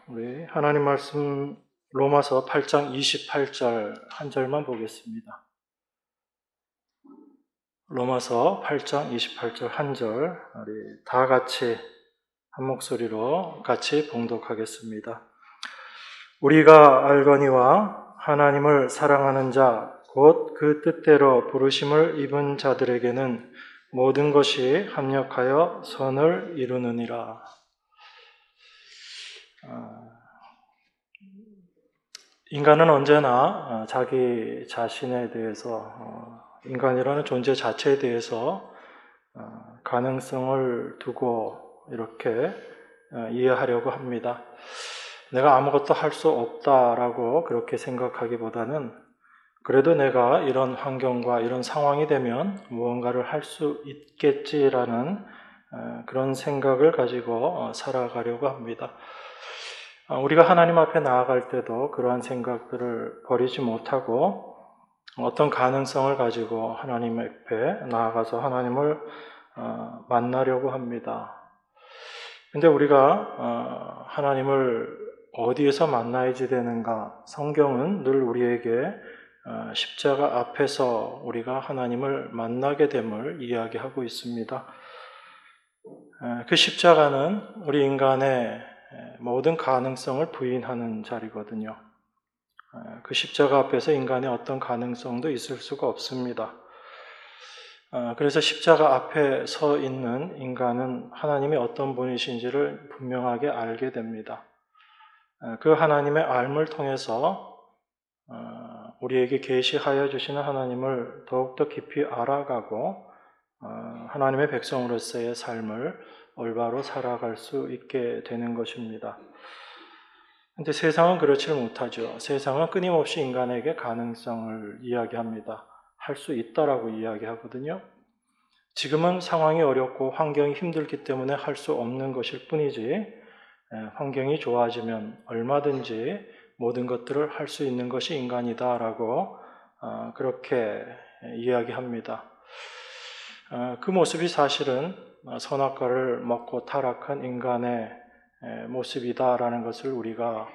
우리 하나님 말씀 로마서 8장 28절 한 절만 보겠습니다. 로마서 8장 28절 한 절, 우리 다 같이 한 목소리로 같이 봉독하겠습니다. 우리가 알거니와 하나님을 사랑하는 자, 곧 그 뜻대로 부르심을 입은 자들에게는 모든 것이 합력하여 선을 이루느니라. 인간은 언제나 자기 자신에 대해서, 인간이라는 존재 자체에 대해서 가능성을 두고 이렇게 이해하려고 합니다. 내가 아무것도 할 수 없다라고 그렇게 생각하기보다는 그래도 내가 이런 환경과 이런 상황이 되면 무언가를 할 수 있겠지라는 그런 생각을 가지고 살아가려고 합니다. 우리가 하나님 앞에 나아갈 때도 그러한 생각들을 버리지 못하고 어떤 가능성을 가지고 하나님 앞에 나아가서 하나님을 만나려고 합니다. 근데 우리가 하나님을 어디에서 만나야지 되는가? 성경은 늘 우리에게 십자가 앞에서 우리가 하나님을 만나게 됨을 이야기하고 있습니다. 그 십자가는 우리 인간의 모든 가능성을 부인하는 자리거든요. 그 십자가 앞에서 인간의 어떤 가능성도 있을 수가 없습니다. 그래서 십자가 앞에 서 있는 인간은 하나님이 어떤 분이신지를 분명하게 알게 됩니다. 그 하나님의 알을 통해서 우리에게 계시하여 주시는 하나님을 더욱더 깊이 알아가고 하나님의 백성으로서의 삶을 올바로 살아갈 수 있게 되는 것입니다. 근데 세상은 그렇지를 못하죠. 세상은 끊임없이 인간에게 가능성을 이야기합니다. 할 수 있다라고 이야기하거든요. 지금은 상황이 어렵고 환경이 힘들기 때문에 할 수 없는 것일 뿐이지, 환경이 좋아지면 얼마든지 모든 것들을 할 수 있는 것이 인간이다라고 그렇게 이야기합니다. 그 모습이 사실은 선악과를 먹고 타락한 인간의 모습이다라는 것을 우리가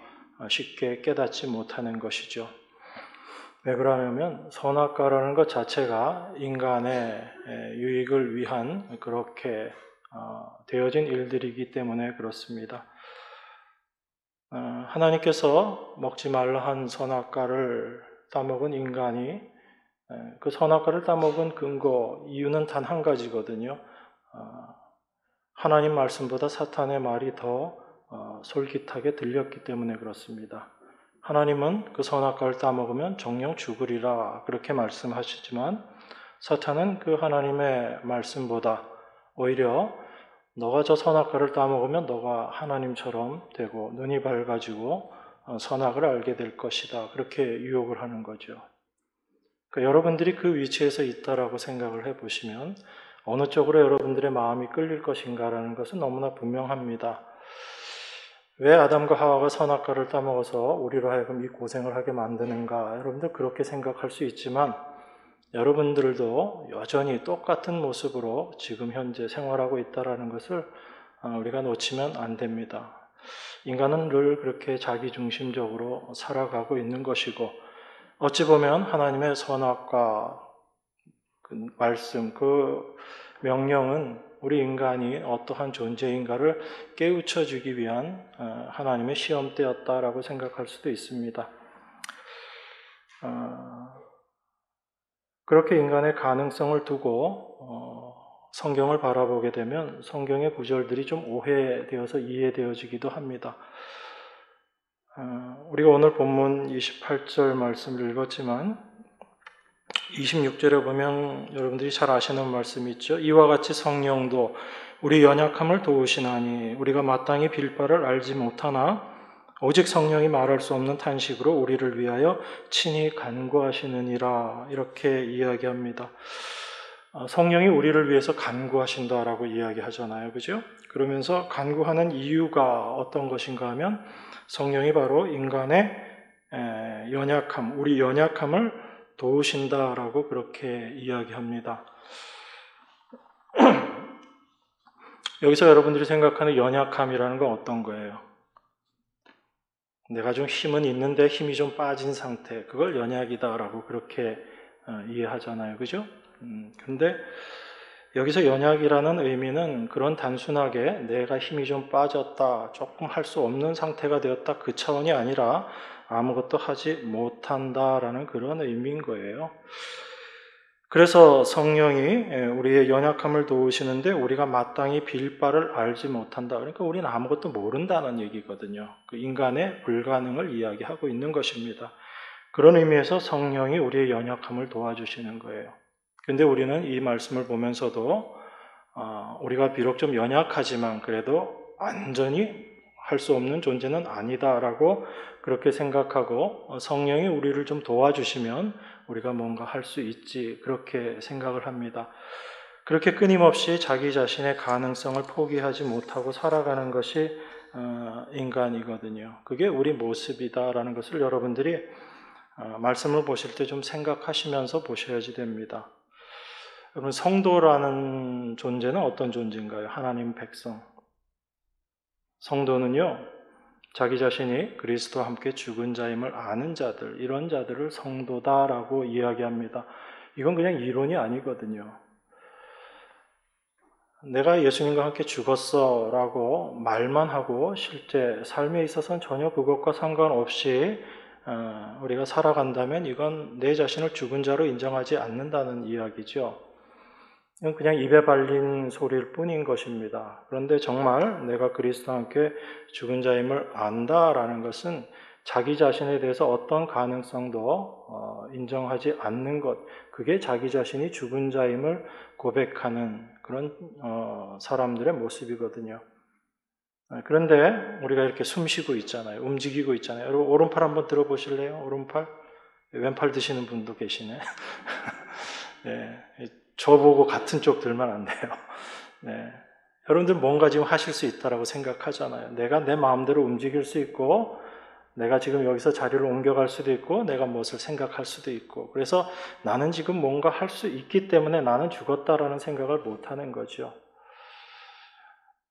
쉽게 깨닫지 못하는 것이죠. 왜 그러냐면 선악과라는 것 자체가 인간의 유익을 위한 그렇게 되어진 일들이기 때문에 그렇습니다. 하나님께서 먹지 말라 한 선악과를 따먹은 인간이 그 선악과를 따먹은 근거, 이유는 단 한 가지거든요. 하나님 말씀보다 사탄의 말이 더 솔깃하게 들렸기 때문에 그렇습니다. 하나님은 그 선악과를 따먹으면 정녕 죽으리라 그렇게 말씀하시지만 사탄은 그 하나님의 말씀보다 오히려 너가 저 선악과를 따먹으면 너가 하나님처럼 되고 눈이 밝아지고 선악을 알게 될 것이다. 그렇게 유혹을 하는 거죠. 그러니까 여러분들이 그 위치에서 있다라고 생각을 해보시면 어느 쪽으로 여러분들의 마음이 끌릴 것인가라는 것은 너무나 분명합니다. 왜 아담과 하와가 선악과를 따먹어서 우리로 하여금 이 고생을 하게 만드는가? 여러분들 그렇게 생각할 수 있지만 여러분들도 여전히 똑같은 모습으로 지금 현재 생활하고 있다는 것을 우리가 놓치면 안 됩니다. 인간은 늘 그렇게 자기중심적으로 살아가고 있는 것이고 어찌 보면 하나님의 선악과 그 말씀, 그 명령은 우리 인간이 어떠한 존재인가를 깨우쳐주기 위한 하나님의 시험대였다라고 생각할 수도 있습니다. 그렇게 인간의 가능성을 두고 성경을 바라보게 되면 성경의 구절들이 좀 오해되어서 이해되어지기도 합니다. 우리가 오늘 본문 28절 말씀을 읽었지만 26절에 보면 여러분들이 잘 아시는 말씀이 있죠. 이와 같이 성령도 우리 연약함을 도우시나니 우리가 마땅히 빌 바를 알지 못하나 오직 성령이 말할 수 없는 탄식으로 우리를 위하여 친히 간구하시느니라 이렇게 이야기합니다. 성령이 우리를 위해서 간구하신다라고 이야기하잖아요. 그죠? 그러면서 간구하는 이유가 어떤 것인가 하면 성령이 바로 인간의 연약함, 우리 연약함을 도우신다라고 그렇게 이야기합니다. 여기서 여러분들이 생각하는 연약함이라는 건 어떤 거예요? 내가 좀 힘은 있는데 힘이 좀 빠진 상태, 그걸 연약이다라고 그렇게 이해하잖아요. 그죠? 근데 여기서 연약이라는 의미는 그런 단순하게 내가 힘이 좀 빠졌다, 조금 할 수 없는 상태가 되었다, 그 차원이 아니라 아무것도 하지 못한다라는 그런 의미인 거예요. 그래서 성령이 우리의 연약함을 도우시는데 우리가 마땅히 빌 바를 알지 못한다. 그러니까 우리는 아무것도 모른다는 얘기거든요. 그 인간의 불가능을 이야기하고 있는 것입니다. 그런 의미에서 성령이 우리의 연약함을 도와주시는 거예요. 근데 우리는 이 말씀을 보면서도 우리가 비록 좀 연약하지만 그래도 완전히 할 수 없는 존재는 아니다라고 그렇게 생각하고 성령이 우리를 좀 도와주시면 우리가 뭔가 할 수 있지 그렇게 생각을 합니다. 그렇게 끊임없이 자기 자신의 가능성을 포기하지 못하고 살아가는 것이 인간이거든요. 그게 우리 모습이다라는 것을 여러분들이 말씀을 보실 때 좀 생각하시면서 보셔야지 됩니다. 여러분, 성도라는 존재는 어떤 존재인가요? 하나님 백성. 성도는요, 자기 자신이 그리스도와 함께 죽은 자임을 아는 자들, 이런 자들을 성도다라고 이야기합니다. 이건 그냥 이론이 아니거든요. 내가 예수님과 함께 죽었어 라고 말만 하고 실제 삶에 있어서는 전혀 그것과 상관없이 우리가 살아간다면 이건 내 자신을 죽은 자로 인정하지 않는다는 이야기죠. 이건 그냥 입에 발린 소리일 뿐인 것입니다. 그런데 정말 내가 그리스도와 함께 죽은 자임을 안다라는 것은 자기 자신에 대해서 어떤 가능성도 인정하지 않는 것, 그게 자기 자신이 죽은 자임을 고백하는 그런 사람들의 모습이거든요. 그런데 우리가 이렇게 숨 쉬고 있잖아요. 움직이고 있잖아요. 여러분, 오른팔 한번 들어보실래요? 오른팔? 왼팔 드시는 분도 계시네. 네, 저보고 같은 쪽 들면 안 돼요. 네. 여러분들 뭔가 지금 하실 수 있다라고 생각하잖아요. 내가 내 마음대로 움직일 수 있고, 내가 지금 여기서 자리를 옮겨갈 수도 있고, 내가 무엇을 생각할 수도 있고, 그래서 나는 지금 뭔가 할 수 있기 때문에 나는 죽었다라는 생각을 못 하는 거죠.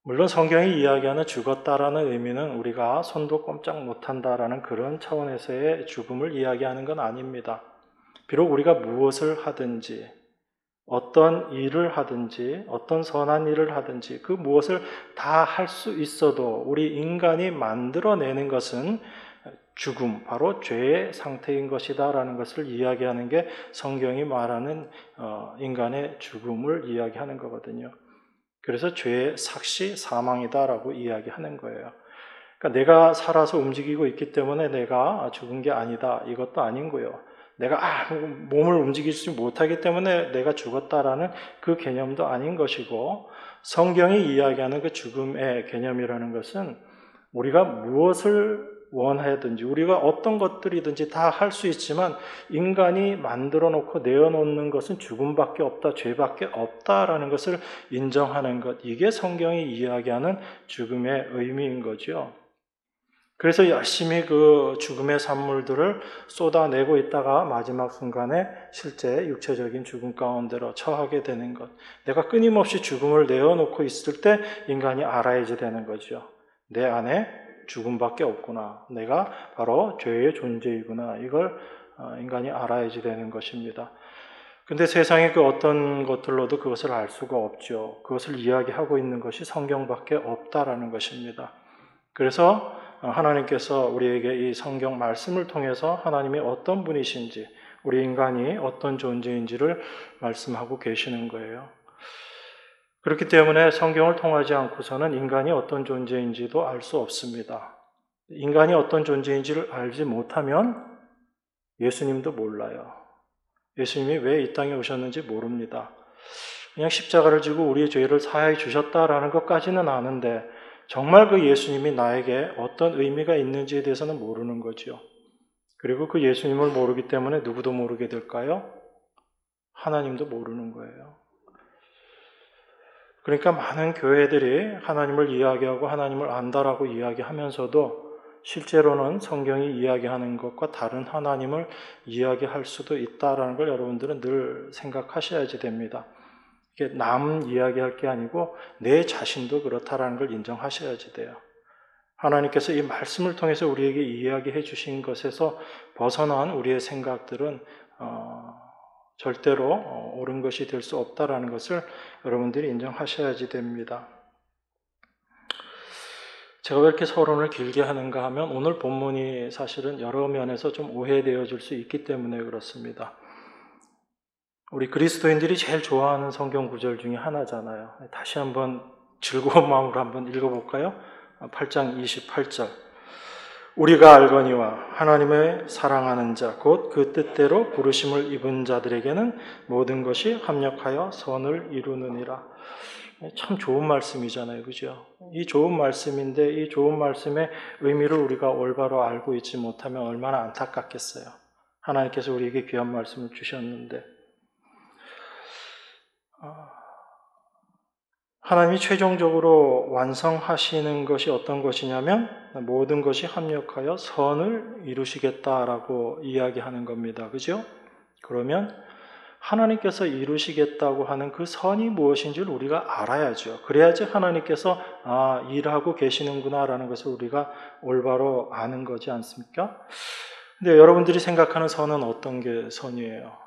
물론 성경이 이야기하는 죽었다라는 의미는 우리가 손도 꼼짝 못한다라는 그런 차원에서의 죽음을 이야기하는 건 아닙니다. 비록 우리가 무엇을 하든지, 어떤 일을 하든지, 어떤 선한 일을 하든지, 그 무엇을 다 할 수 있어도 우리 인간이 만들어내는 것은 죽음, 바로 죄의 상태인 것이다라는 것을 이야기하는 게 성경이 말하는 인간의 죽음을 이야기하는 거거든요. 그래서 죄의 삭시, 사망이다라고 이야기하는 거예요. 그러니까 내가 살아서 움직이고 있기 때문에 내가 죽은 게 아니다, 이것도 아닌 거예요. 내가 몸을 움직일 수 못하기 때문에 내가 죽었다라는 그 개념도 아닌 것이고, 성경이 이야기하는 그 죽음의 개념이라는 것은 우리가 무엇을 원하든지 우리가 어떤 것들이든지 다 할 수 있지만 인간이 만들어 놓고 내어놓는 것은 죽음밖에 없다, 죄밖에 없다라는 것을 인정하는 것, 이게 성경이 이야기하는 죽음의 의미인 거죠. 그래서 열심히 그 죽음의 산물들을 쏟아내고 있다가 마지막 순간에 실제 육체적인 죽음 가운데로 처하게 되는 것. 내가 끊임없이 죽음을 내어놓고 있을 때 인간이 알아야지 되는 거죠. 내 안에 죽음밖에 없구나. 내가 바로 죄의 존재이구나. 이걸 인간이 알아야지 되는 것입니다. 근데 세상의 그 어떤 것들로도 그것을 알 수가 없죠. 그것을 이야기하고 있는 것이 성경밖에 없다라는 것입니다. 그래서 하나님께서 우리에게 이 성경 말씀을 통해서 하나님이 어떤 분이신지, 우리 인간이 어떤 존재인지를 말씀하고 계시는 거예요. 그렇기 때문에 성경을 통하지 않고서는 인간이 어떤 존재인지도 알 수 없습니다. 인간이 어떤 존재인지를 알지 못하면 예수님도 몰라요. 예수님이 왜 이 땅에 오셨는지 모릅니다. 그냥 십자가를 지고 우리의 죄를 사하여 주셨다라는 것까지는 아는데 정말 그 예수님이 나에게 어떤 의미가 있는지에 대해서는 모르는 거죠. 그리고 그 예수님을 모르기 때문에 누구도 모르게 될까요? 하나님도 모르는 거예요. 그러니까 많은 교회들이 하나님을 이야기하고 하나님을 안다라고 이야기하면서도 실제로는 성경이 이야기하는 것과 다른 하나님을 이야기할 수도 있다라는 걸 여러분들은 늘 생각하셔야지 됩니다. 이게 남 이야기할 게 아니고 내 자신도 그렇다라는 걸 인정하셔야지 돼요. 하나님께서 이 말씀을 통해서 우리에게 이야기해 주신 것에서 벗어난 우리의 생각들은 절대로 옳은 것이 될 수 없다라는 것을 여러분들이 인정하셔야지 됩니다. 제가 왜 이렇게 서론을 길게 하는가 하면 오늘 본문이 사실은 여러 면에서 좀 오해되어질 수 있기 때문에 그렇습니다. 우리 그리스도인들이 제일 좋아하는 성경 구절 중에 하나잖아요. 다시 한번 즐거운 마음으로 한번 읽어볼까요? 8장 28절. 우리가 알거니와 하나님의 사랑하는 자 곧 그 뜻대로 부르심을 입은 자들에게는 모든 것이 합력하여 선을 이루느니라. 참 좋은 말씀이잖아요. 그죠? 이 좋은 말씀인데 이 좋은 말씀의 의미를 우리가 올바로 알고 있지 못하면 얼마나 안타깝겠어요. 하나님께서 우리에게 귀한 말씀을 주셨는데 하나님이 최종적으로 완성하시는 것이 어떤 것이냐면 모든 것이 합력하여 선을 이루시겠다라고 이야기하는 겁니다. 그죠? 그러면 하나님께서 이루시겠다고 하는 그 선이 무엇인지를 우리가 알아야죠. 그래야지 하나님께서 일하고 계시는구나라는 것을 우리가 올바로 아는 거지 않습니까? 근데 여러분들이 생각하는 선은 어떤 게 선이에요?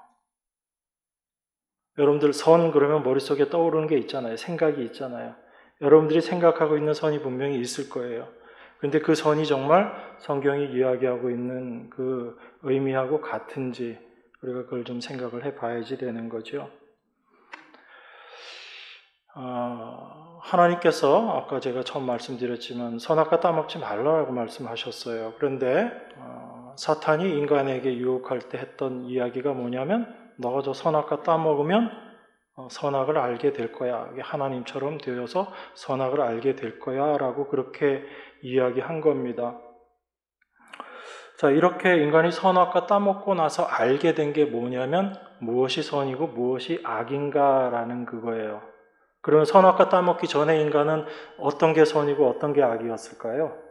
여러분들 선 그러면 머릿속에 떠오르는 게 있잖아요. 생각이 있잖아요. 여러분들이 생각하고 있는 선이 분명히 있을 거예요. 그런데 그 선이 정말 성경이 이야기하고 있는 그 의미하고 같은지 우리가 그걸 좀 생각을 해봐야지 되는 거죠. 하나님께서 아까 제가 처음 말씀드렸지만 선악과 따먹지 말라고 말씀하셨어요. 그런데 사탄이 인간에게 유혹할 때 했던 이야기가 뭐냐면 너가 저 선악과 따먹으면 선악을 알게 될 거야. 하나님처럼 되어서 선악을 알게 될 거야 라고 그렇게 이야기한 겁니다. 자, 이렇게 인간이 선악과 따먹고 나서 알게 된 게 뭐냐면 무엇이 선이고 무엇이 악인가라는 그거예요. 그러면 선악과 따먹기 전에 인간은 어떤 게 선이고 어떤 게 악이었을까요?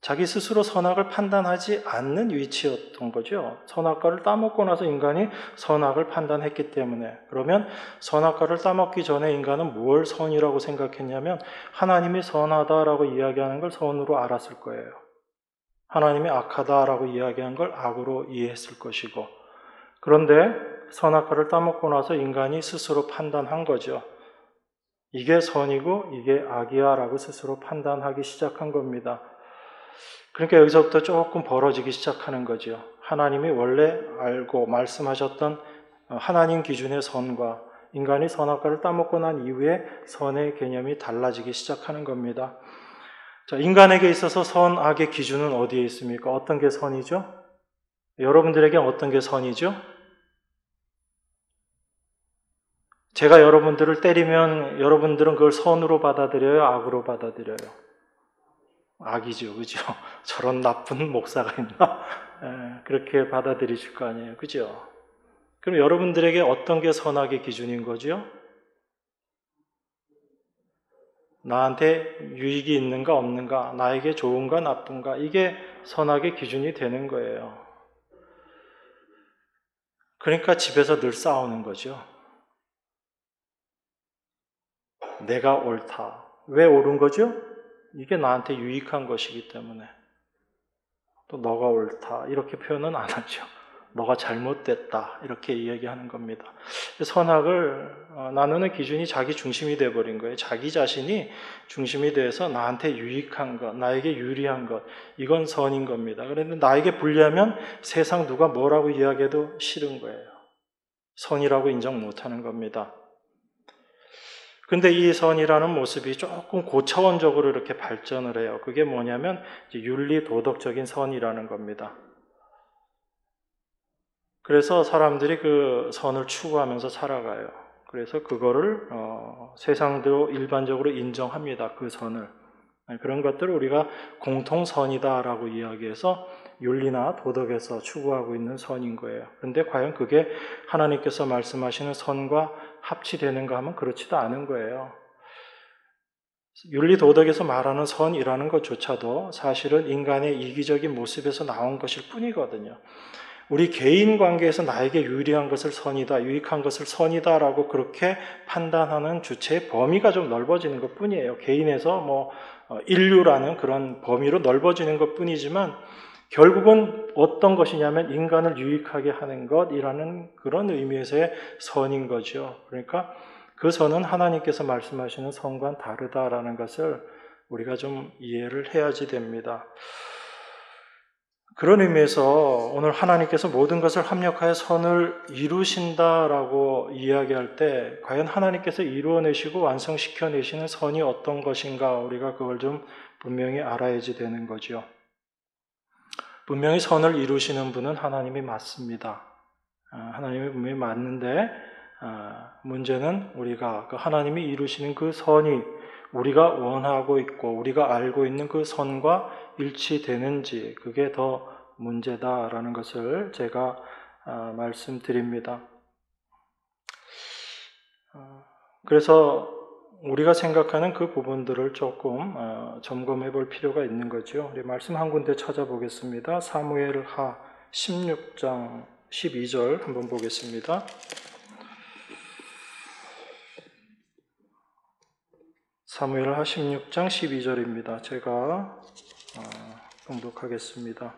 자기 스스로 선악을 판단하지 않는 위치였던 거죠. 선악과를 따먹고 나서 인간이 선악을 판단했기 때문에. 그러면 선악과를 따먹기 전에 인간은 뭘 선이라고 생각했냐면 하나님이 선하다라고 이야기하는 걸 선으로 알았을 거예요. 하나님이 악하다라고 이야기한 걸 악으로 이해했을 것이고. 그런데 선악과를 따먹고 나서 인간이 스스로 판단한 거죠. 이게 선이고 이게 악이야 라고 스스로 판단하기 시작한 겁니다. 그러니까 여기서부터 조금 벌어지기 시작하는 거죠. 하나님이 원래 알고 말씀하셨던 하나님 기준의 선과 인간이 선악과를 따먹고 난 이후에 선의 개념이 달라지기 시작하는 겁니다. 자, 인간에게 있어서 선, 악의 기준은 어디에 있습니까? 어떤 게 선이죠? 여러분들에게 어떤 게 선이죠? 제가 여러분들을 때리면 여러분들은 그걸 선으로 받아들여요? 악으로 받아들여요? 악이죠. 그죠? 저런 나쁜 목사가 있나? 그렇게 받아들이실 거 아니에요. 그죠? 그럼 여러분들에게 어떤 게 선악의 기준인 거죠? 나한테 유익이 있는가 없는가, 나에게 좋은가 나쁜가, 이게 선악의 기준이 되는 거예요. 그러니까 집에서 늘 싸우는 거죠. 내가 옳다. 왜 옳은 거죠? 이게 나한테 유익한 것이기 때문에. 또 너가 옳다. 이렇게 표현은 안 하죠. 너가 잘못됐다. 이렇게 이야기하는 겁니다. 선악을 나누는 기준이 자기 중심이 되어버린 거예요. 자기 자신이 중심이 돼서 나한테 유익한 것, 나에게 유리한 것, 이건 선인 겁니다. 그런데 나에게 불리하면 세상 누가 뭐라고 이야기해도 싫은 거예요. 선이라고 인정 못하는 겁니다. 근데 이 선이라는 모습이 조금 고차원적으로 이렇게 발전을 해요. 그게 뭐냐면 윤리 도덕적인 선이라는 겁니다. 그래서 사람들이 그 선을 추구하면서 살아가요. 그래서 그거를 세상도 일반적으로 인정합니다. 그 선을. 그런 것들을 우리가 공통선이다라고 이야기해서 윤리나 도덕에서 추구하고 있는 선인 거예요. 그런데 과연 그게 하나님께서 말씀하시는 선과 합치되는가 하면 그렇지도 않은 거예요. 윤리 도덕에서 말하는 선이라는 것조차도 사실은 인간의 이기적인 모습에서 나온 것일 뿐이거든요. 우리 개인 관계에서 나에게 유리한 것을 선이다, 유익한 것을 선이다라고 그렇게 판단하는 주체의 범위가 좀 넓어지는 것 뿐이에요. 개인에서 인류라는 그런 범위로 넓어지는 것 뿐이지만 결국은 어떤 것이냐면 인간을 유익하게 하는 것이라는 그런 의미에서의 선인 거죠. 그러니까 그 선은 하나님께서 말씀하시는 선과는 다르다라는 것을 우리가 좀 이해를 해야지 됩니다. 그런 의미에서 오늘 하나님께서 모든 것을 합력하여 선을 이루신다라고 이야기할 때 과연 하나님께서 이루어내시고 완성시켜내시는 선이 어떤 것인가 우리가 그걸 좀 분명히 알아야지 되는 거죠. 분명히 선을 이루시는 분은 하나님이 맞습니다. 하나님이 분명히 맞는데 문제는 우리가 그 하나님이 이루시는 그 선이 우리가 원하고 있고 우리가 알고 있는 그 선과 일치되는지 그게 더 문제다라는 것을 제가 말씀드립니다. 그래서 우리가 생각하는 그 부분들을 조금 점검해 볼 필요가 있는 거죠. 우리 말씀 한 군데 찾아보겠습니다. 사무엘하 16장 12절 한번 보겠습니다. 사무엘하 16장 12절입니다. 제가 봉독하겠습니다.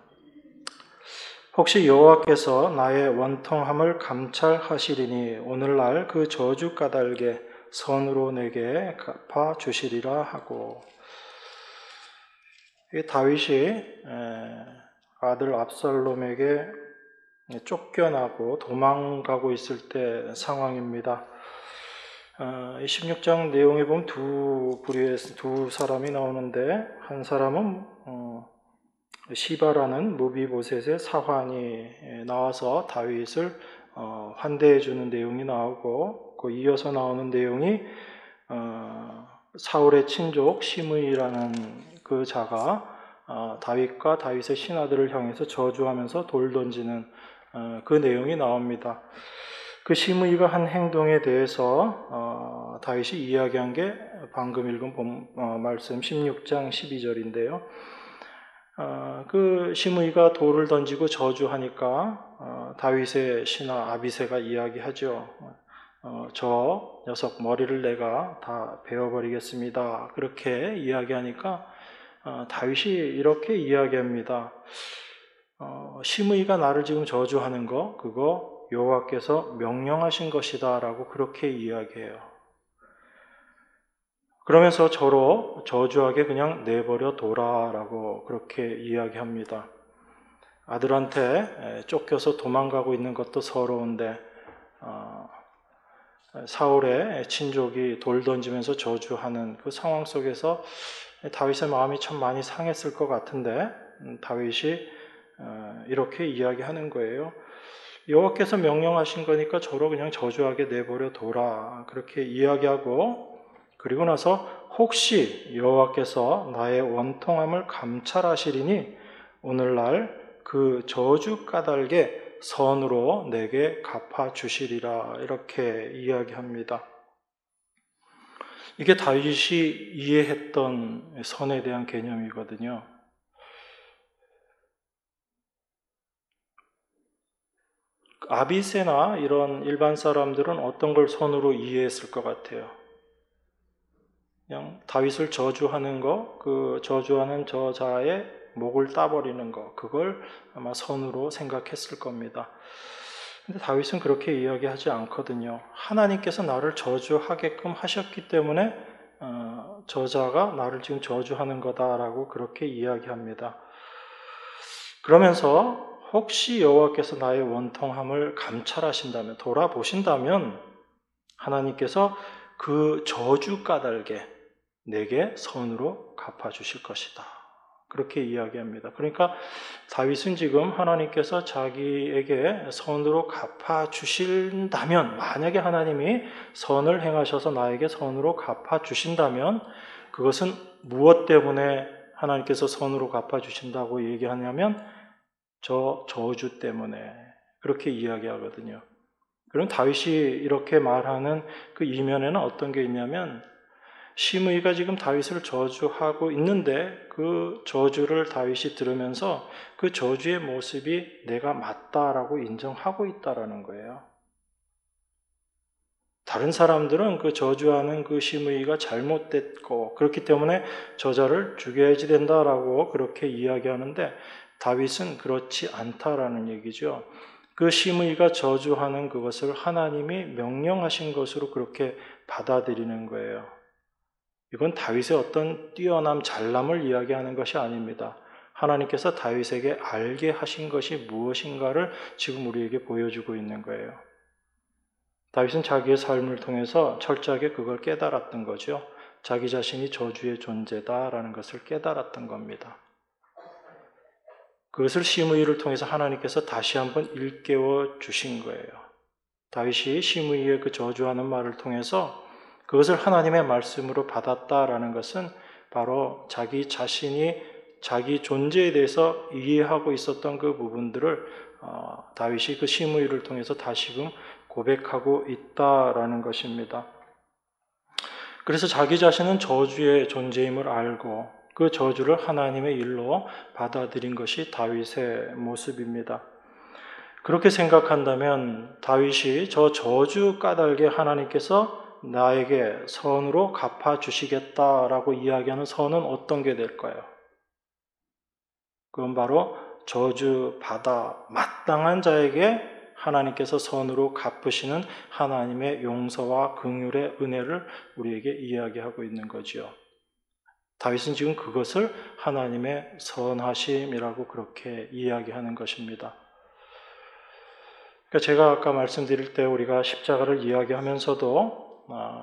혹시 여호와께서 나의 원통함을 감찰하시리니 오늘날 그 저주 까닭에 선으로 내게 갚아 주시리라 하고, 다윗이 아들 압살롬에게 쫓겨나고 도망가고 있을 때 상황입니다. 16장 내용에 보면 두 사람이 나오는데 한 사람은 시바라는 무비보셋의 사환이 나와서 다윗을 환대해 주는 내용이 나오고 그 이어서 나오는 내용이 사울의 친족 시므이라는 그 자가 다윗과 다윗의 신하들을 향해서 저주하면서 돌 던지는 그 내용이 나옵니다. 그 시므이가 한 행동에 대해서 다윗이 이야기한 게 방금 읽은 말씀 16장 12절인데요. 그 시므이가 돌을 던지고 저주하니까 다윗의 신하 아비새가 이야기하죠. 저 녀석 머리를 내가 다 베어버리겠습니다. 그렇게 이야기하니까 다윗이 이렇게 이야기합니다. 시므이가 나를 지금 저주하는 거 그거 여호와께서 명령하신 것이다 라고 그렇게 이야기해요. 그러면서 저로 저주하게 그냥 내버려 둬라 라고 그렇게 이야기합니다. 아들한테 쫓겨서 도망가고 있는 것도 서러운데 사울의 친족이 돌 던지면서 저주하는 그 상황 속에서 다윗의 마음이 참 많이 상했을 것 같은데 다윗이 이렇게 이야기하는 거예요. 여호와께서 명령하신 거니까 저로 그냥 저주하게 내버려 둬라 그렇게 이야기하고, 그리고 나서 혹시 여호와께서 나의 원통함을 감찰하시리니 오늘날 그 저주 까닭에 선으로 내게 갚아주시리라 이렇게 이야기합니다. 이게 다윗이 이해했던 선에 대한 개념이거든요. 아비새나 이런 일반 사람들은 어떤 걸 선으로 이해했을 것 같아요. 그냥 다윗을 저주하는 거, 그 저주하는 저자의 목을 따버리는 거, 그걸 아마 선으로 생각했을 겁니다. 근데 다윗은 그렇게 이야기하지 않거든요. 하나님께서 나를 저주하게끔 하셨기 때문에 저자가 나를 지금 저주하는 거다라고 그렇게 이야기합니다. 그러면서 혹시 여호와께서 나의 원통함을 감찰하신다면, 돌아보신다면 하나님께서 그 저주 까닭에 내게 선으로 갚아주실 것이다. 그렇게 이야기합니다. 그러니까 다윗은 지금 하나님께서 자기에게 선으로 갚아주신다면, 만약에 하나님이 선을 행하셔서 나에게 선으로 갚아주신다면 그것은 무엇 때문에 하나님께서 선으로 갚아주신다고 얘기하냐면 저 저주 때문에 그렇게 이야기하거든요. 그럼 다윗이 이렇게 말하는 그 이면에는 어떤 게 있냐면 시므이가 지금 다윗을 저주하고 있는데 그 저주를 다윗이 들으면서 그 저주의 모습이 내가 맞다라고 인정하고 있다라는 거예요. 다른 사람들은 그 저주하는 그 시므이가 잘못됐고 그렇기 때문에 저자를 죽여야지 된다라고 그렇게 이야기하는데 다윗은 그렇지 않다라는 얘기죠. 그 시므이가 저주하는 그것을 하나님이 명령하신 것으로 그렇게 받아들이는 거예요. 이건 다윗의 어떤 뛰어남, 잘남을 이야기하는 것이 아닙니다. 하나님께서 다윗에게 알게 하신 것이 무엇인가를 지금 우리에게 보여주고 있는 거예요. 다윗은 자기의 삶을 통해서 철저하게 그걸 깨달았던 거죠. 자기 자신이 저주의 존재다라는 것을 깨달았던 겁니다. 그것을 시므이를 통해서 하나님께서 다시 한번 일깨워 주신 거예요. 다윗이 시므이의 그 저주하는 말을 통해서 그것을 하나님의 말씀으로 받았다라는 것은 바로 자기 자신이 자기 존재에 대해서 이해하고 있었던 그 부분들을 다윗이 그 시므이를 통해서 다시금 고백하고 있다라는 것입니다. 그래서 자기 자신은 저주의 존재임을 알고 그 저주를 하나님의 일로 받아들인 것이 다윗의 모습입니다. 그렇게 생각한다면 다윗이 저 저주 까닭에 하나님께서 나에게 선으로 갚아주시겠다라고 이야기하는 선은 어떤 게 될까요? 그건 바로 저주받아 마땅한 자에게 하나님께서 선으로 갚으시는 하나님의 용서와 긍휼의 은혜를 우리에게 이야기하고 있는 거지요. 다윗은 지금 그것을 하나님의 선하심이라고 그렇게 이야기하는 것입니다. 그러니까 제가 아까 말씀드릴 때 우리가 십자가를 이야기하면서도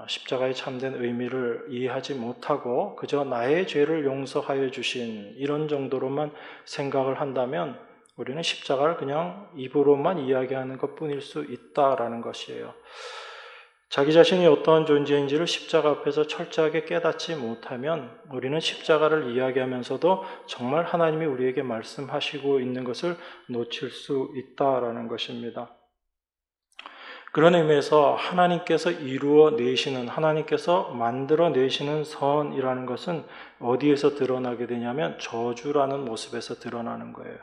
십자가의 참된 의미를 이해하지 못하고 그저 나의 죄를 용서하여 주신 이런 정도로만 생각을 한다면 우리는 십자가를 그냥 입으로만 이야기하는 것뿐일 수 있다라는 것이에요. 자기 자신이 어떠한 존재인지를 십자가 앞에서 철저하게 깨닫지 못하면 우리는 십자가를 이야기하면서도 정말 하나님이 우리에게 말씀하시고 있는 것을 놓칠 수 있다라는 것입니다. 그런 의미에서 하나님께서 이루어내시는, 하나님께서 만들어내시는 선이라는 것은 어디에서 드러나게 되냐면 저주라는 모습에서 드러나는 거예요.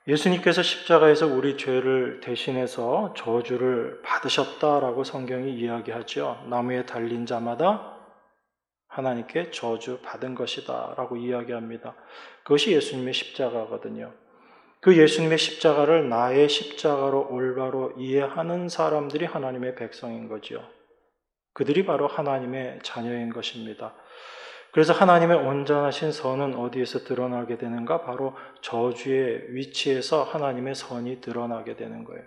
예수님께서 십자가에서 우리 죄를 대신해서 저주를 받으셨다라고 성경이 이야기하죠. 나무에 달린 자마다 하나님께 저주 받은 것이다 라고 이야기합니다. 그것이 예수님의 십자가거든요. 그 예수님의 십자가를 나의 십자가로 올바로 이해하는 사람들이 하나님의 백성인 거죠. 그들이 바로 하나님의 자녀인 것입니다. 그래서 하나님의 온전하신 선은 어디에서 드러나게 되는가? 바로 저주의 위치에서 하나님의 선이 드러나게 되는 거예요.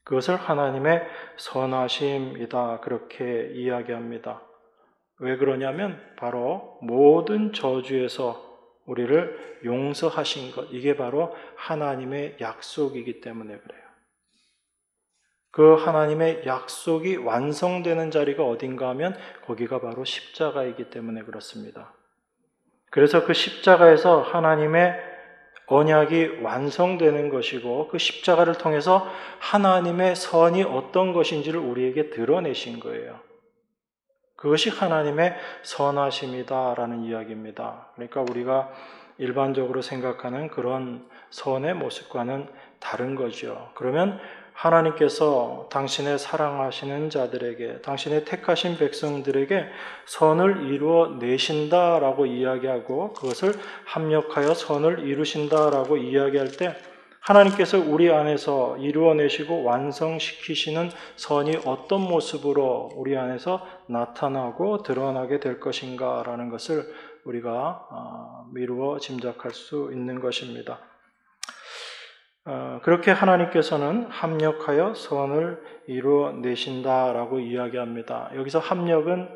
그것을 하나님의 선하심이다 그렇게 이야기합니다. 왜 그러냐면 바로 모든 저주에서 우리를 용서하신 것, 이게 바로 하나님의 약속이기 때문에 그래요. 그 하나님의 약속이 완성되는 자리가 어딘가 하면 거기가 바로 십자가이기 때문에 그렇습니다. 그래서 그 십자가에서 하나님의 언약이 완성되는 것이고 그 십자가를 통해서 하나님의 선이 어떤 것인지를 우리에게 드러내신 거예요. 그것이 하나님의 선하심이다라는 이야기입니다. 그러니까 우리가 일반적으로 생각하는 그런 선의 모습과는 다른 거죠. 그러면 하나님께서 당신의 사랑하시는 자들에게, 당신의 택하신 백성들에게 선을 이루어 내신다라고 이야기하고 그것을 합력하여 선을 이루신다라고 이야기할 때 하나님께서 우리 안에서 이루어내시고 완성시키시는 선이 어떤 모습으로 우리 안에서 나타나고 드러나게 될 것인가라는 것을 우리가 미루어 짐작할 수 있는 것입니다. 그렇게 하나님께서는 합력하여 선을 이루어내신다라고 이야기합니다. 여기서 합력은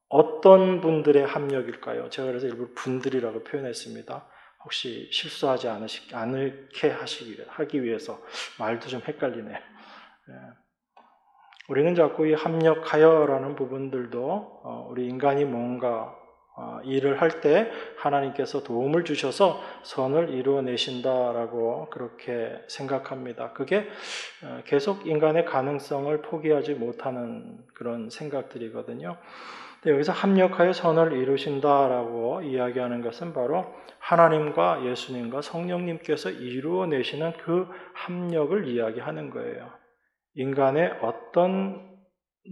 어떤 분들의 합력일까요? 제가 그래서 일부러 분들이라고 표현했습니다. 혹시 실수하지 않게 하기 위해서 말도 좀 헷갈리네요. 우리는 자꾸 이 합력하여라는 부분들도 우리 인간이 뭔가 일을 할 때 하나님께서 도움을 주셔서 선을 이루어내신다라고 그렇게 생각합니다. 그게 계속 인간의 가능성을 포기하지 못하는 그런 생각들이거든요. 근데 여기서 합력하여 선을 이루신다라고 이야기하는 것은 바로 하나님과 예수님과 성령님께서 이루어내시는 그 합력을 이야기하는 거예요. 인간의 어떤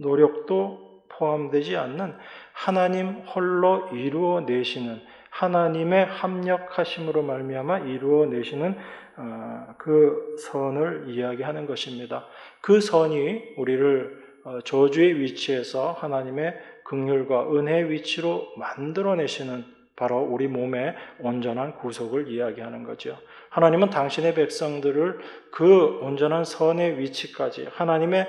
노력도 포함되지 않는 하나님 홀로 이루어내시는 하나님의 합력하심으로 말미암아 이루어내시는 그 선을 이야기하는 것입니다. 그 선이 우리를 저주의 위치에서 하나님의 긍휼과 은혜의 위치로 만들어내시는 바로 우리 몸의 온전한 구속을 이야기하는 거죠. 하나님은 당신의 백성들을 그 온전한 선의 위치까지 하나님의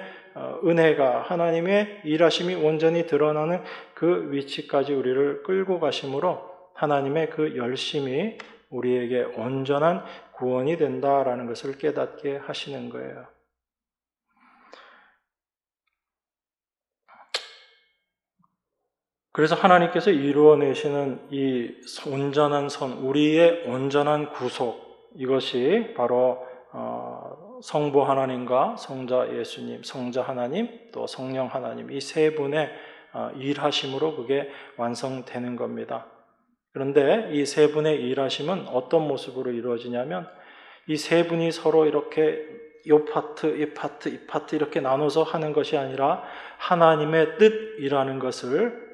은혜가 하나님의 일하심이 온전히 드러나는 그 위치까지 우리를 끌고 가심으로 하나님의 그 열심이 우리에게 온전한 구원이 된다라는 것을 깨닫게 하시는 거예요. 그래서 하나님께서 이루어내시는 이 온전한 선, 우리의 온전한 구속, 이것이 바로 성부 하나님과 성자 예수님, 성자 하나님, 또 성령 하나님 이 세 분의 일하심으로 그게 완성되는 겁니다. 그런데 이 세 분의 일하심은 어떤 모습으로 이루어지냐면 이 세 분이 서로 이렇게 이 파트, 이 파트, 이 파트 이렇게 나눠서 하는 것이 아니라 하나님의 뜻이라는 것을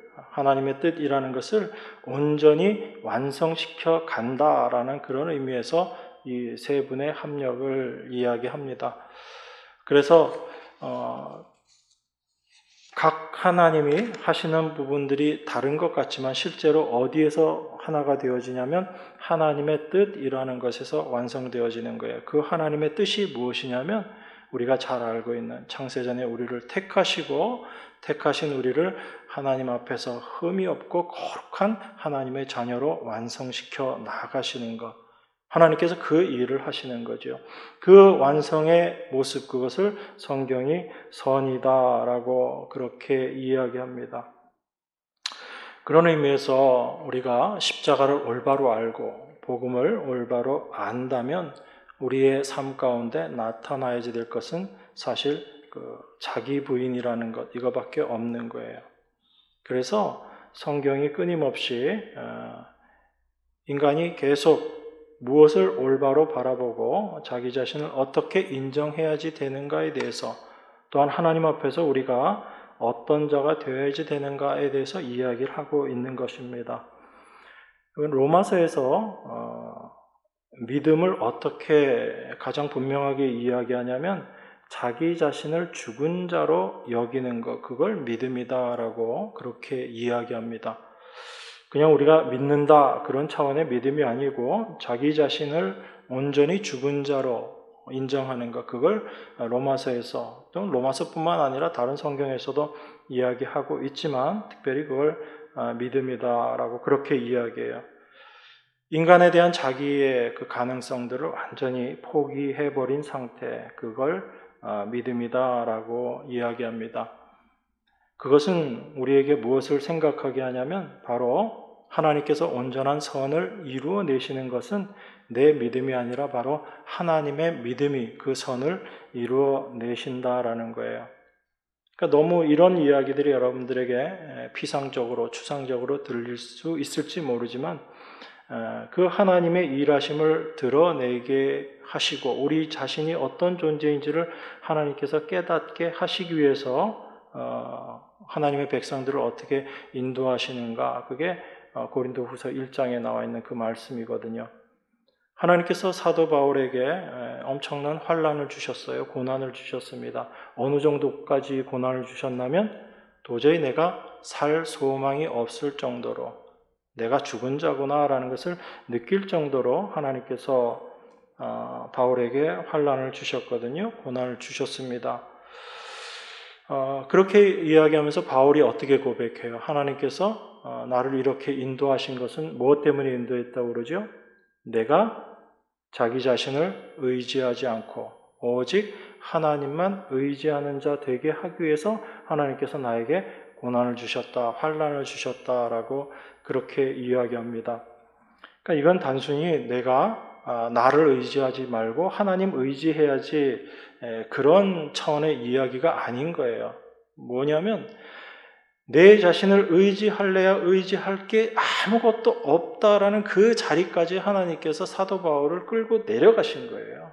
온전히 완성시켜 간다라는 그런 의미에서 이 세 분의 합력을 이야기합니다. 그래서 각 하나님이 하시는 부분들이 다른 것 같지만 실제로 어디에서 하나가 되어지냐면 하나님의 뜻이라는 것에서 완성되어지는 거예요. 그 하나님의 뜻이 무엇이냐면 우리가 잘 알고 있는 창세전에 우리를 택하신 우리를 하나님 앞에서 흠이 없고 거룩한 하나님의 자녀로 완성시켜 나가시는 것. 하나님께서 그 일을 하시는 거죠. 그 완성의 모습, 그것을 성경이 선이다라고 그렇게 이야기합니다. 그런 의미에서 우리가 십자가를 올바로 알고 복음을 올바로 안다면 우리의 삶 가운데 나타나야지 될 것은 사실 자기 부인이라는 것, 이거밖에 없는 거예요. 그래서 성경이 끊임없이 인간이 계속 무엇을 올바로 바라보고 자기 자신을 어떻게 인정해야지 되는가에 대해서 또한 하나님 앞에서 우리가 어떤 자가 되어야지 되는가에 대해서 이야기를 하고 있는 것입니다. 로마서에서 믿음을 어떻게 가장 분명하게 이야기하냐면 자기 자신을 죽은 자로 여기는 것, 그걸 믿음이다라고 그렇게 이야기합니다. 그냥 우리가 믿는다 그런 차원의 믿음이 아니고 자기 자신을 온전히 죽은 자로 인정하는 것, 그걸 로마서에서 또 로마서뿐만 아니라 다른 성경에서도 이야기하고 있지만 특별히 그걸 믿음이다라고 그렇게 이야기해요. 인간에 대한 자기의 그 가능성들을 완전히 포기해버린 상태, 그걸 믿음이다라고 이야기합니다. 그것은 우리에게 무엇을 생각하게 하냐면 바로 하나님께서 온전한 선을 이루어내시는 것은 내 믿음이 아니라 바로 하나님의 믿음이 그 선을 이루어내신다라는 거예요. 그러니까 너무 이런 이야기들이 여러분들에게 피상적으로 추상적으로 들릴 수 있을지 모르지만 그 하나님의 일하심을 드러내게 하시고 우리 자신이 어떤 존재인지를 하나님께서 깨닫게 하시기 위해서 하나님의 백성들을 어떻게 인도하시는가, 그게 고린도후서 1장에 나와 있는 그 말씀이거든요. 하나님께서 사도 바울에게 엄청난 환난을 주셨어요. 고난을 주셨습니다. 어느 정도까지 고난을 주셨냐면 도저히 내가 살 소망이 없을 정도로 내가 죽은 자구나라는 것을 느낄 정도로 하나님께서 바울에게 환난을 주셨거든요. 고난을 주셨습니다. 그렇게 이야기하면서 바울이 어떻게 고백해요? 하나님께서 나를 이렇게 인도하신 것은 무엇 때문에 인도했다고 그러죠? 내가 자기 자신을 의지하지 않고 오직 하나님만 의지하는 자 되게 하기 위해서 하나님께서 나에게 고난을 주셨다, 환난을 주셨다라고 그렇게 이야기합니다. 그러니까 이건 단순히 내가 나를 의지하지 말고 하나님 의지해야지 그런 차원의 이야기가 아닌 거예요. 뭐냐면 내 자신을 의지할래야 의지할 게 아무것도 없다라는 그 자리까지 하나님께서 사도 바울을 끌고 내려가신 거예요.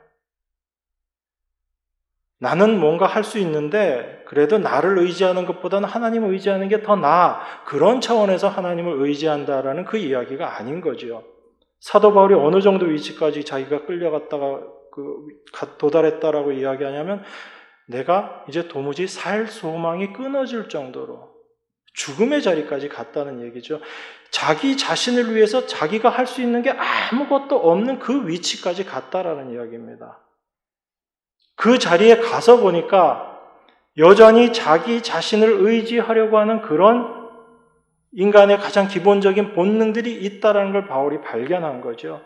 나는 뭔가 할 수 있는데 그래도 나를 의지하는 것보다는 하나님을 의지하는 게 더 나아. 그런 차원에서 하나님을 의지한다라는 그 이야기가 아닌 거죠. 사도 바울이 어느 정도 위치까지 자기가 끌려갔다가 도달했다라고 이야기하냐면 내가 이제 도무지 살 소망이 끊어질 정도로 죽음의 자리까지 갔다는 얘기죠. 자기 자신을 위해서 자기가 할 수 있는 게 아무것도 없는 그 위치까지 갔다라는 이야기입니다. 그 자리에 가서 보니까 여전히 자기 자신을 의지하려고 하는 그런 인간의 가장 기본적인 본능들이 있다라는 걸 바울이 발견한 거죠.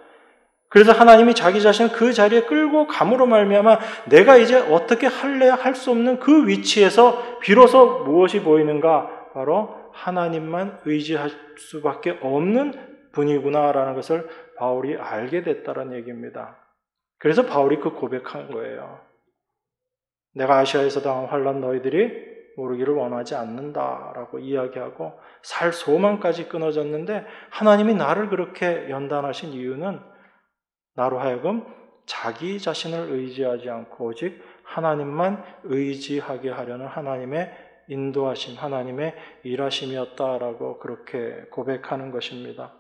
그래서 하나님이 자기 자신을 그 자리에 끌고 감으로 말미암아 내가 이제 어떻게 할래야 할 수 없는 그 위치에서 비로소 무엇이 보이는가? 바로 하나님만 의지할 수밖에 없는 분이구나라는 것을 바울이 알게 됐다는 얘기입니다. 그래서 바울이 그 고백한 거예요. 내가 아시아에서 당한 환난 너희들이 모르기를 원하지 않는다라고 이야기하고 살 소망까지 끊어졌는데 하나님이 나를 그렇게 연단하신 이유는 나로 하여금 자기 자신을 의지하지 않고 오직 하나님만 의지하게 하려는 하나님의 인도하심, 하나님의 일하심이었다라고 그렇게 고백하는 것입니다.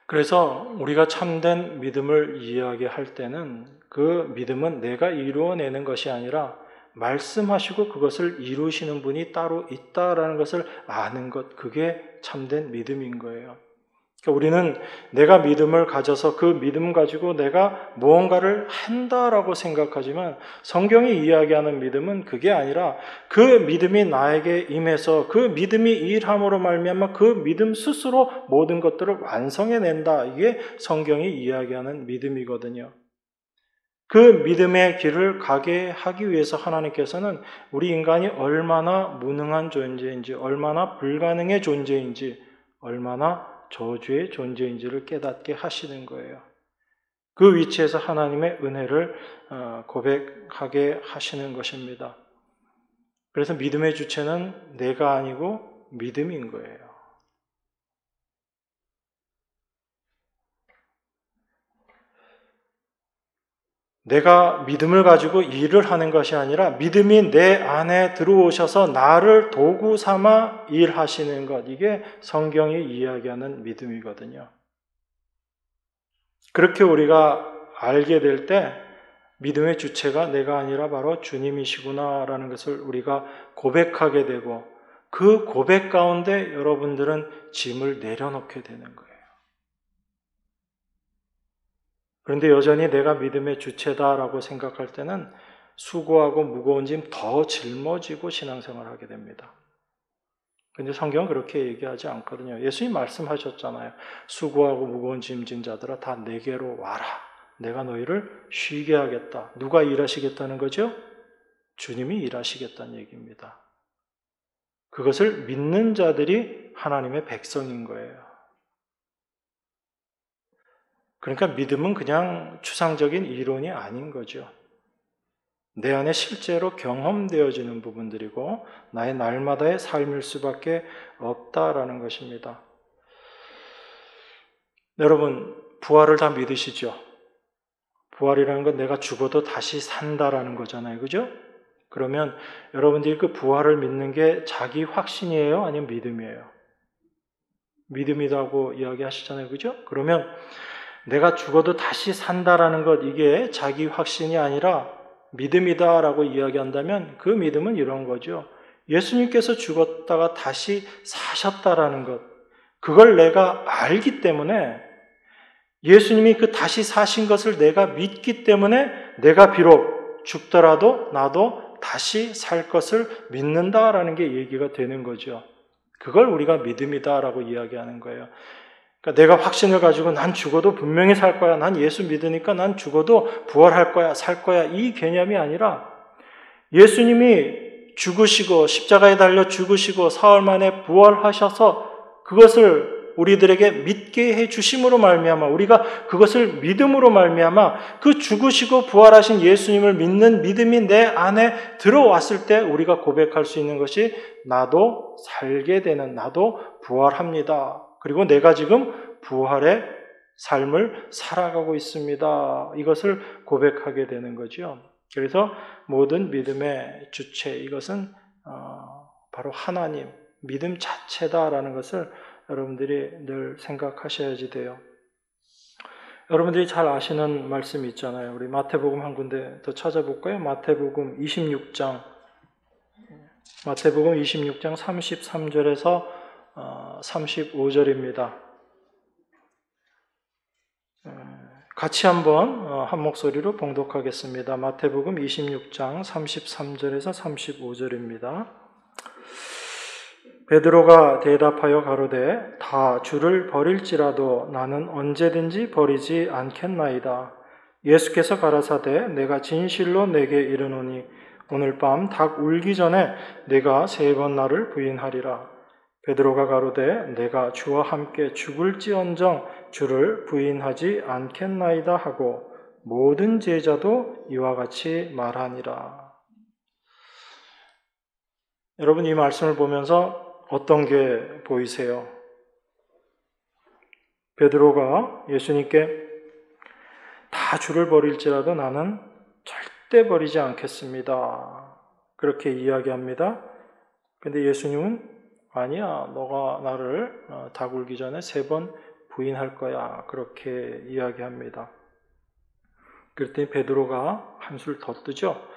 그래서 우리가 참된 믿음을 이야기할 때는 그 믿음은 내가 이루어내는 것이 아니라 말씀하시고 그것을 이루시는 분이 따로 있다라는 것을 아는 것, 그게 참된 믿음인 거예요. 그러니까 우리는 내가 믿음을 가져서 그 믿음 가지고 내가 무언가를 한다라고 생각하지만 성경이 이야기하는 믿음은 그게 아니라 그 믿음이 나에게 임해서 그 믿음이 일함으로 말미암아 그 믿음 스스로 모든 것들을 완성해낸다. 이게 성경이 이야기하는 믿음이거든요. 그 믿음의 길을 가게 하기 위해서 하나님께서는 우리 인간이 얼마나 무능한 존재인지, 얼마나 불가능의 존재인지, 얼마나 저주의 존재인지를 깨닫게 하시는 거예요. 그 위치에서 하나님의 은혜를 고백하게 하시는 것입니다. 그래서 믿음의 주체는 내가 아니고 믿음인 거예요. 내가 믿음을 가지고 일을 하는 것이 아니라 믿음이 내 안에 들어오셔서 나를 도구 삼아 일하시는 것, 이게 성경이 이야기하는 믿음이거든요. 그렇게 우리가 알게 될 때 믿음의 주체가 내가 아니라 바로 주님이시구나라는 것을 우리가 고백하게 되고 그 고백 가운데 여러분들은 짐을 내려놓게 되는 거예요. 그런데 여전히 내가 믿음의 주체다라고 생각할 때는 수고하고 무거운 짐 더 짊어지고 신앙생활을 하게 됩니다. 그런데 성경은 그렇게 얘기하지 않거든요. 예수님 말씀하셨잖아요. 수고하고 무거운 짐진 자들아 다 내게로 와라. 내가 너희를 쉬게 하겠다. 누가 일하시겠다는 거죠? 주님이 일하시겠다는 얘기입니다. 그것을 믿는 자들이 하나님의 백성인 거예요. 그러니까 믿음은 그냥 추상적인 이론이 아닌 거죠. 내 안에 실제로 경험되어지는 부분들이고 나의 날마다의 삶일 수밖에 없다라는 것입니다. 여러분, 부활을 다 믿으시죠? 부활이라는 건 내가 죽어도 다시 산다라는 거잖아요. 그죠? 그러면 여러분들이 그 부활을 믿는 게 자기 확신이에요? 아니면 믿음이에요? 믿음이라고 이야기하시잖아요. 그죠? 그러면 내가 죽어도 다시 산다라는 것, 이게 자기 확신이 아니라 믿음이다라고 이야기한다면 그 믿음은 이런 거죠. 예수님께서 죽었다가 다시 사셨다라는 것, 그걸 내가 알기 때문에 예수님이 그 다시 사신 것을 내가 믿기 때문에 내가 비록 죽더라도 나도 다시 살 것을 믿는다라는 게 얘기가 되는 거죠. 그걸 우리가 믿음이다라고 이야기하는 거예요. 그러니까 내가 확신을 가지고 난 죽어도 분명히 살 거야. 난 예수 믿으니까 난 죽어도 부활할 거야, 살 거야. 이 개념이 아니라 예수님이 죽으시고 십자가에 달려 죽으시고 사흘 만에 부활하셔서 그것을 우리들에게 믿게 해 주심으로 말미암아 우리가 그것을 믿음으로 말미암아 그 죽으시고 부활하신 예수님을 믿는 믿음이 내 안에 들어왔을 때 우리가 고백할 수 있는 것이 나도 살게 되는, 나도 부활합니다. 그리고 내가 지금 부활의 삶을 살아가고 있습니다. 이것을 고백하게 되는 거죠. 그래서 모든 믿음의 주체, 이것은 바로 하나님, 믿음 자체다라는 것을 여러분들이 늘 생각하셔야지 돼요. 여러분들이 잘 아시는 말씀이 있잖아요. 우리 마태복음 한 군데 더 찾아볼까요? 마태복음 26장 33절에서 35절입니다. 같이 한번 한 목소리로 봉독하겠습니다. 마태복음 26장 33절에서 35절입니다. 베드로가 대답하여 가로되 다 주를 버릴지라도 나는 언제든지 버리지 않겠나이다. 예수께서 가라사대 내가 진실로 내게 이르노니 오늘 밤 닭 울기 전에 내가 3번 나를 부인하리라. 베드로가 가로되 내가 주와 함께 죽을지언정 주를 부인하지 않겠나이다 하고 모든 제자도 이와 같이 말하니라. 여러분 이 말씀을 보면서 어떤 게 보이세요? 베드로가 예수님께 다 주를 버릴지라도 나는 절대 버리지 않겠습니다. 그렇게 이야기합니다. 근데 예수님은 아니야, 너가 나를 닭 울기 전에 3번 부인할 거야. 그렇게 이야기합니다. 그랬더니 베드로가 한술 더 뜨죠.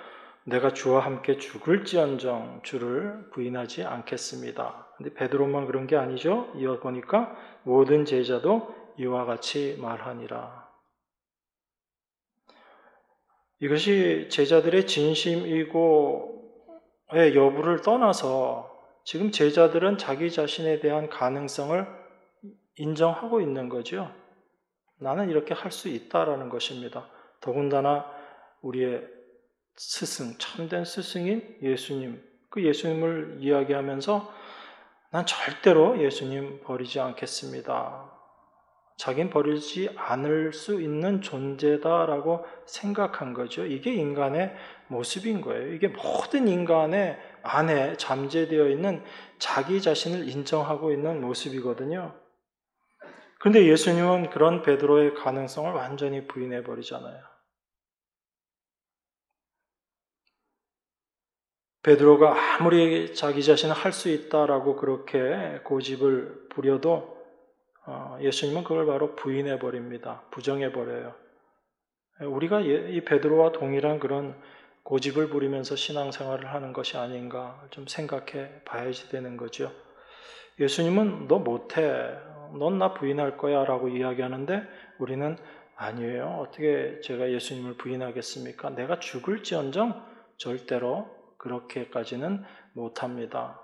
내가 주와 함께 죽을지언정 주를 부인하지 않겠습니다. 근데 베드로만 그런 게 아니죠. 이어 보니까 모든 제자도 이와 같이 말하니라. 이것이 제자들의 진심이고의 여부를 떠나서 지금 제자들은 자기 자신에 대한 가능성을 인정하고 있는 거죠. 나는 이렇게 할 수 있다라는 것입니다. 더군다나 우리의 스승, 참된 스승인 예수님, 그 예수님을 이야기하면서 난 절대로 예수님 버리지 않겠습니다. 자긴 버리지 않을 수 있는 존재다라고 생각한 거죠. 이게 인간의 모습인 거예요. 이게 모든 인간의 안에 잠재되어 있는 자기 자신을 인정하고 있는 모습이거든요. 그런데 예수님은 그런 베드로의 가능성을 완전히 부인해 버리잖아요. 베드로가 아무리 자기 자신을 할 수 있다라고 그렇게 고집을 부려도 예수님은 그걸 바로 부인해 버립니다. 부정해 버려요. 우리가 이 베드로와 동일한 그런 고집을 부리면서 신앙생활을 하는 것이 아닌가 좀 생각해 봐야지 되는 거죠. 예수님은 너 못해, 넌 나 부인할 거야 라고 이야기하는데 우리는 아니에요. 어떻게 제가 예수님을 부인하겠습니까? 내가 죽을지언정 절대로 그렇게까지는 못합니다.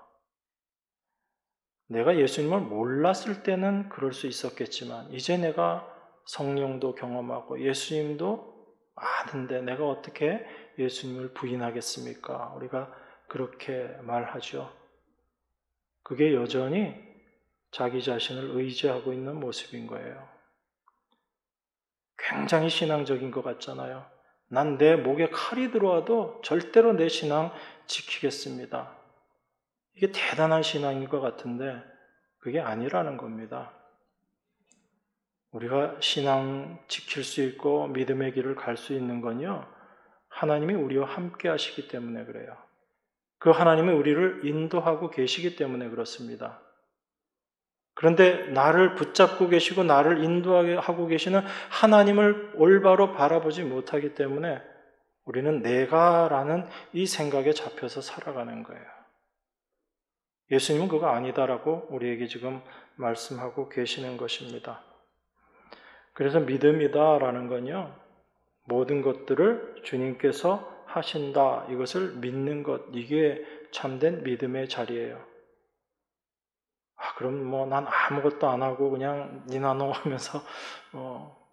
내가 예수님을 몰랐을 때는 그럴 수 있었겠지만 이제 내가 성령도 경험하고 예수님도 아는데 내가 어떻게 예수님을 부인하겠습니까? 우리가 그렇게 말하죠. 그게 여전히 자기 자신을 의지하고 있는 모습인 거예요. 굉장히 신앙적인 것 같잖아요. 난 내 목에 칼이 들어와도 절대로 내 신앙 지키겠습니다. 이게 대단한 신앙인 것 같은데 그게 아니라는 겁니다. 우리가 신앙 지킬 수 있고 믿음의 길을 갈 수 있는 건요. 하나님이 우리와 함께 하시기 때문에 그래요. 그 하나님이 우리를 인도하고 계시기 때문에 그렇습니다. 그런데 나를 붙잡고 계시고 나를 인도하고 계시는 하나님을 올바로 바라보지 못하기 때문에 우리는 내가라는 이 생각에 잡혀서 살아가는 거예요. 예수님은 그거 아니다라고 우리에게 지금 말씀하고 계시는 것입니다. 그래서 믿음이다라는 건요, 모든 것들을 주님께서 하신다, 이것을 믿는 것, 이게 참된 믿음의 자리예요. 그럼 난 아무것도 안 하고 그냥 니나노 하면서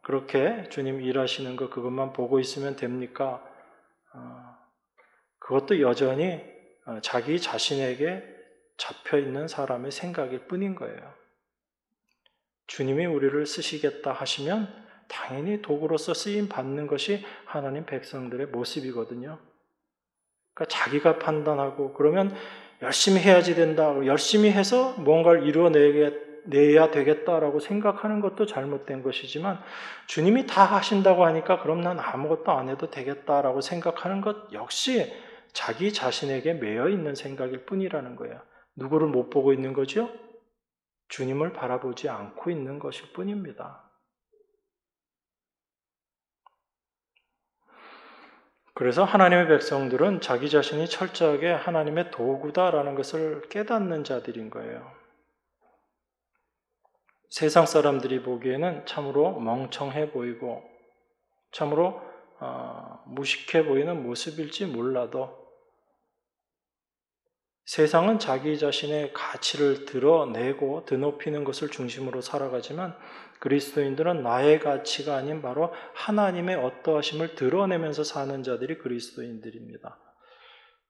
그렇게 주님 일하시는 거 그것만 보고 있으면 됩니까? 그것도 여전히 자기 자신에게 잡혀 있는 사람의 생각일 뿐인 거예요. 주님이 우리를 쓰시겠다 하시면 당연히 도구로서 쓰임 받는 것이 하나님 백성들의 모습이거든요. 그러니까 자기가 판단하고 그러면 열심히 해야지 된다, 열심히 해서 뭔가를 이루어내야 되겠다라고 생각하는 것도 잘못된 것이지만 주님이 다 하신다고 하니까 그럼 난 아무것도 안 해도 되겠다라고 생각하는 것 역시 자기 자신에게 매여 있는 생각일 뿐이라는 거예요. 누구를 못 보고 있는 거죠? 주님을 바라보지 않고 있는 것일 뿐입니다. 그래서 하나님의 백성들은 자기 자신이 철저하게 하나님의 도구다라는 것을 깨닫는 자들인 거예요. 세상 사람들이 보기에는 참으로 멍청해 보이고 참으로 무식해 보이는 모습일지 몰라도 세상은 자기 자신의 가치를 드러내고 드높이는 것을 중심으로 살아가지만 그리스도인들은 나의 가치가 아닌 바로 하나님의 어떠하심을 드러내면서 사는 자들이 그리스도인들입니다.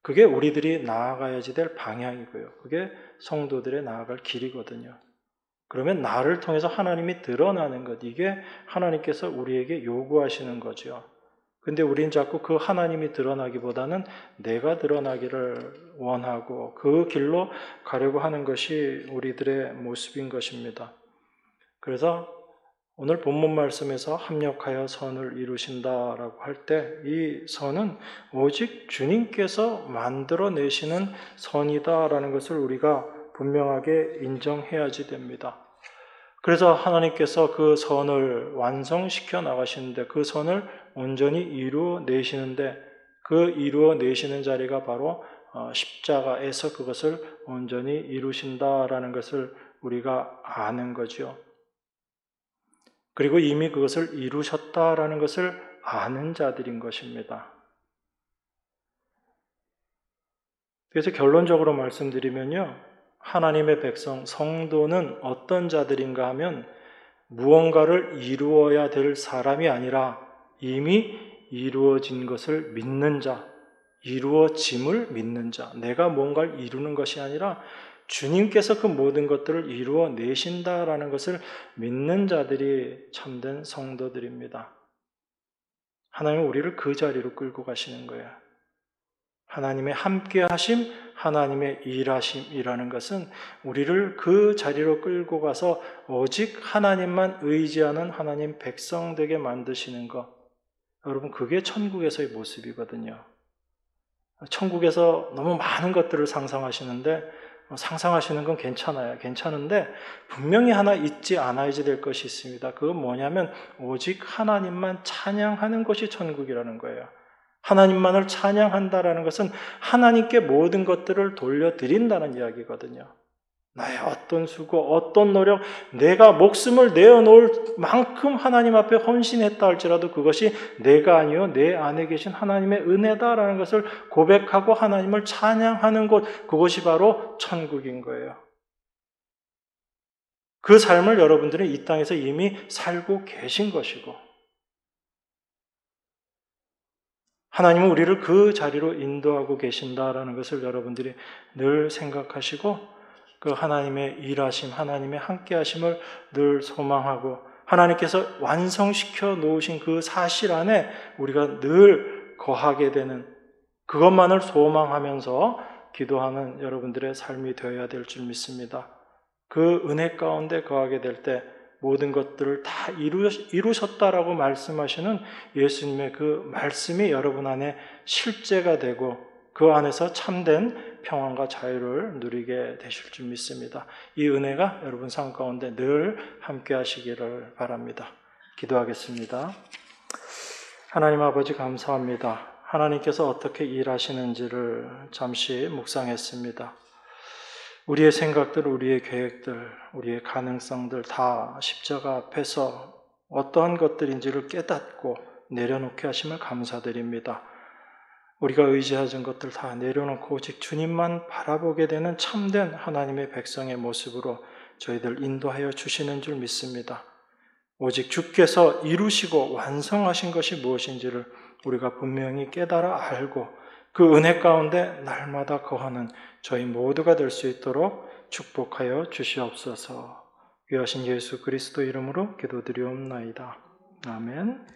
그게 우리들이 나아가야지 될 방향이고요. 그게 성도들의 나아갈 길이거든요. 그러면 나를 통해서 하나님이 드러나는 것, 이게 하나님께서 우리에게 요구하시는 거죠. 근데 우린 자꾸 그 하나님이 드러나기보다는 내가 드러나기를 원하고 그 길로 가려고 하는 것이 우리들의 모습인 것입니다. 그래서 오늘 본문 말씀에서 합력하여 선을 이루신다라고 할 때 이 선은 오직 주님께서 만들어내시는 선이다라는 것을 우리가 분명하게 인정해야지 됩니다. 그래서 하나님께서 그 선을 완성시켜 나가시는데 그 선을 온전히 이루어내시는데 그 이루어내시는 자리가 바로 십자가에서 그것을 온전히 이루신다라는 것을 우리가 아는 거죠. 그리고 이미 그것을 이루셨다라는 것을 아는 자들인 것입니다. 그래서 결론적으로 말씀드리면요. 하나님의 백성, 성도는 어떤 자들인가 하면 무언가를 이루어야 될 사람이 아니라 이미 이루어진 것을 믿는 자, 이루어짐을 믿는 자, 내가 뭔가를 이루는 것이 아니라 주님께서 그 모든 것들을 이루어내신다라는 것을 믿는 자들이 참된 성도들입니다. 하나님은 우리를 그 자리로 끌고 가시는 거예요. 하나님의 함께하심, 하나님의 일하심이라는 것은 우리를 그 자리로 끌고 가서 오직 하나님만 의지하는 하나님 백성 되게 만드시는 것. 여러분, 그게 천국에서의 모습이거든요. 천국에서 너무 많은 것들을 상상하시는데 상상하시는 건 괜찮아요. 괜찮은데 분명히 하나 잊지 않아야지 될 것이 있습니다. 그건 뭐냐면 오직 하나님만 찬양하는 것이 천국이라는 거예요. 하나님만을 찬양한다라는 것은 하나님께 모든 것들을 돌려드린다는 이야기거든요. 나의 어떤 수고, 어떤 노력, 내가 목숨을 내어놓을 만큼 하나님 앞에 헌신했다 할지라도 그것이 내가 아니요 내 안에 계신 하나님의 은혜다라는 것을 고백하고 하나님을 찬양하는 곳, 그것이 바로 천국인 거예요. 그 삶을 여러분들은 이 땅에서 이미 살고 계신 것이고 하나님은 우리를 그 자리로 인도하고 계신다라는 것을 여러분들이 늘 생각하시고 그 하나님의 일하심, 하나님의 함께하심을 늘 소망하고 하나님께서 완성시켜 놓으신 그 사실 안에 우리가 늘 거하게 되는 그것만을 소망하면서 기도하는 여러분들의 삶이 되어야 될 줄 믿습니다. 그 은혜 가운데 거하게 될 때 모든 것들을 다 이루셨다라고 말씀하시는 예수님의 그 말씀이 여러분 안에 실제가 되고 그 안에서 참된 평안과 자유를 누리게 되실 줄 믿습니다. 이 은혜가 여러분 삶 가운데 늘 함께 하시기를 바랍니다. 기도하겠습니다. 하나님 아버지 감사합니다. 하나님께서 어떻게 일하시는지를 잠시 묵상했습니다. 우리의 생각들, 우리의 계획들, 우리의 가능성들 다 십자가 앞에서 어떠한 것들인지를 깨닫고 내려놓게 하심을 감사드립니다. 우리가 의지하던 것들 다 내려놓고 오직 주님만 바라보게 되는 참된 하나님의 백성의 모습으로 저희들 인도하여 주시는 줄 믿습니다. 오직 주께서 이루시고 완성하신 것이 무엇인지를 우리가 분명히 깨달아 알고 그 은혜 가운데 날마다 거하는 저희 모두가 될 수 있도록 축복하여 주시옵소서. 귀하신 예수 그리스도 이름으로 기도드리옵나이다. 아멘.